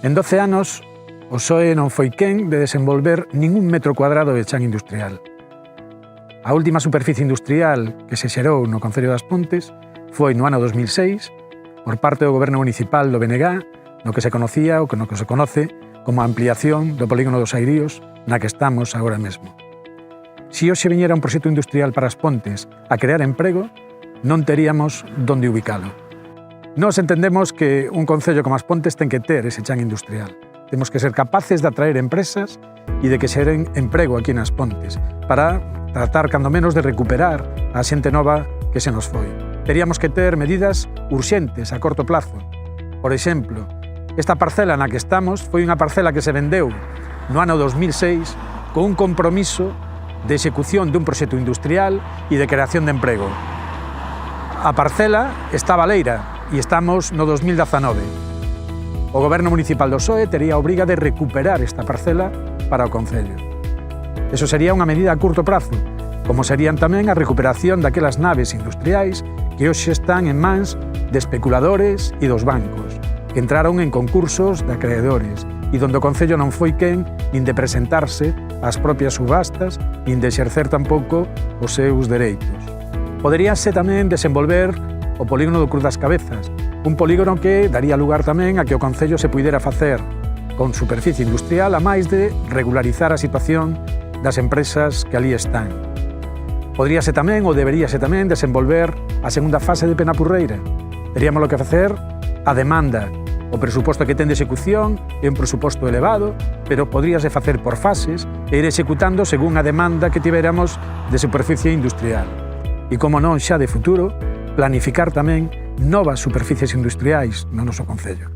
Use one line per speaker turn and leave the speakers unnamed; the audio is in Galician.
En 12 anos, o PSOE non foi quen de desenvolver ningún metro cuadrado de chan industrial. A última superficie industrial que se xerou no Concello das Pontes foi no ano 2006 por parte do Goberno Municipal do BNG, no que se conocía ou no que se conoce como a ampliación do polígono dos Airíos na que estamos agora mesmo. Se hoxe viñera un proxecto industrial para as Pontes a crear emprego, non teríamos onde ubicalo. Nós entendemos que un concello como as Pontes ten que ter ese chan industrial. Temos que ser capaces de atraer empresas e de que xeren emprego aquí nas Pontes para tratar, cando menos, de recuperar a xente nova que se nos foi. Teríamos que ter medidas urxentes a corto plazo. Por exemplo, esta parcela na que estamos foi unha parcela que se vendeu no ano 2006 con un compromiso de execución dun proxecto industrial e de creación de emprego. A parcela está baleira e estamos no 2019. O Goberno Municipal do PSOE tería a obriga de recuperar esta parcela para o Concello. Eso sería unha medida a curto prazo, como serían tamén a recuperación daquelas naves industriais que hoxe están en mans de especuladores e dos bancos, que entraron en concursos de acreedores e donde o Concello non foi quen nin de presentarse ás propias subastas nin de exercer tampouco os seus dereitos. Poderíase tamén desenvolver o polígono do Cruz das Cabezas, un polígono que daría lugar tamén a que o Concello se puidera facer con superficie industrial a máis de regularizar a situación das empresas que ali están. Podríase tamén, ou deberíase tamén, desenvolver a segunda fase de Penapurreira. Teríamos que facer a demanda. O presuposto que ten de execución é un presuposto elevado, pero podríase facer por fases e ir executando según a demanda que tiveramos de superficie industrial. E como non xa de futuro, planificar tamén novas superficies industriais no noso Concello.